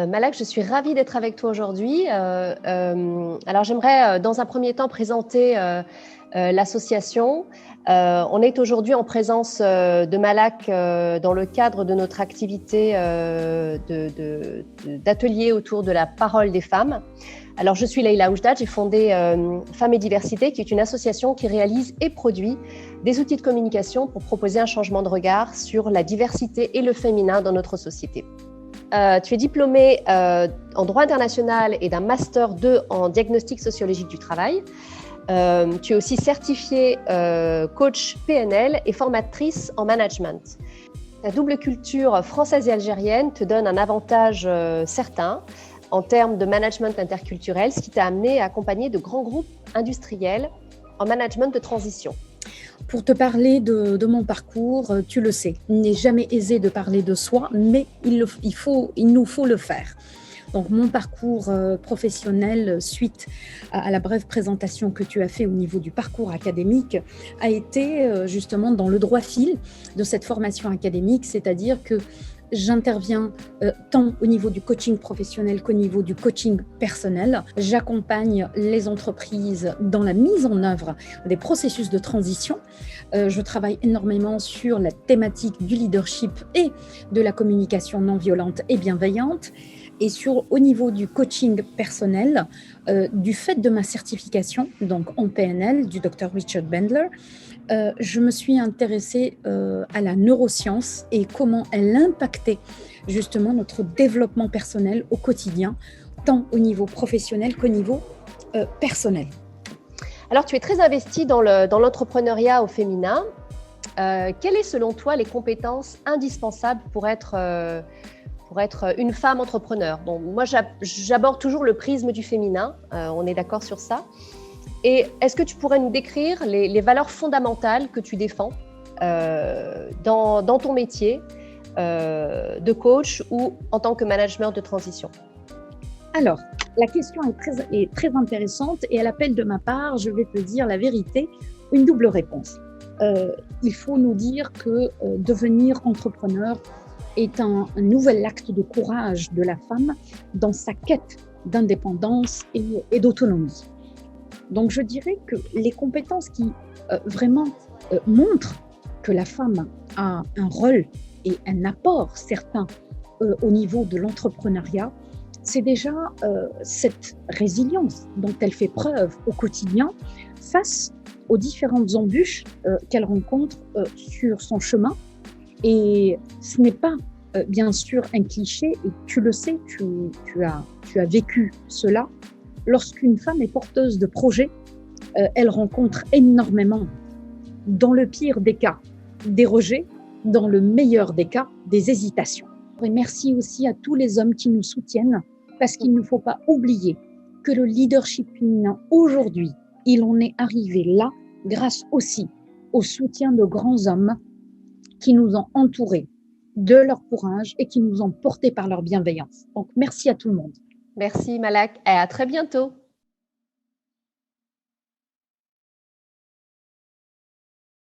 Malak, je suis ravie d'être avec toi aujourd'hui. Alors, j'aimerais dans un premier temps présenter l'association. On est aujourd'hui en présence de Malak dans le cadre de notre activité d'atelier autour de la parole des femmes. Alors, je suis Leïla Oujdat, j'ai fondé Femmes et Diversité, qui est une association qui réalise et produit des outils de communication pour proposer un changement de regard sur la diversité et le féminin dans notre société. Tu es diplômée en droit international et d'un master 2 en diagnostic sociologique du travail. Tu es aussi certifiée coach PNL et formatrice en management. Ta double culture française et algérienne te donne un avantage certain en termes de management interculturel, ce qui t'a amené à accompagner de grands groupes industriels en management de transition. Pour te parler de mon parcours, tu le sais, il n'est jamais aisé de parler de soi, mais il nous faut le faire. Donc, mon parcours professionnel, suite à la brève présentation que tu as fait au niveau du parcours académique, a été justement dans le droit fil de cette formation académique, c'est-à-dire que j'interviens tant au niveau du coaching professionnel qu'au niveau du coaching personnel. J'accompagne les entreprises dans la mise en œuvre des processus de transition. Je travaille énormément sur la thématique du leadership et de la communication non violente et bienveillante. Et au niveau du coaching personnel, du fait de ma certification, donc en PNL, du Dr Richard Bandler, je me suis intéressée à la neuroscience et comment elle impactait justement notre développement personnel au quotidien, tant au niveau professionnel qu'au niveau personnel. Alors, tu es très investie dans l'entrepreneuriat au féminin. Quelles sont selon toi les compétences indispensables pour être une femme entrepreneur? Bon, moi, j'aborde toujours le prisme du féminin, on est d'accord sur ça. Et est-ce que tu pourrais nous décrire les valeurs fondamentales que tu défends dans ton métier de coach ou en tant que manager de transition? Alors, la question est très intéressante et à l'appel de ma part, je vais te dire la vérité, une double réponse. Il faut nous dire que devenir entrepreneur est un nouvel acte de courage de la femme dans sa quête d'indépendance et d'autonomie. Donc, je dirais que les compétences qui vraiment montrent que la femme a un rôle et un apport certain au niveau de l'entrepreneuriat, c'est déjà cette résilience dont elle fait preuve au quotidien face aux différentes embûches qu'elle rencontre sur son chemin. Et ce n'est pas bien sûr un cliché, et tu le sais, tu as vécu cela. Lorsqu'une femme est porteuse de projet, elle rencontre énormément, dans le pire des cas, des rejets, dans le meilleur des cas, des hésitations. Et merci aussi à tous les hommes qui nous soutiennent, parce qu'il ne faut pas oublier que le leadership féminin aujourd'hui, il en est arrivé là grâce aussi au soutien de grands hommes qui nous ont entourés de leur courage et qui nous ont portés par leur bienveillance. Donc, merci à tout le monde. Merci Malak et à très bientôt.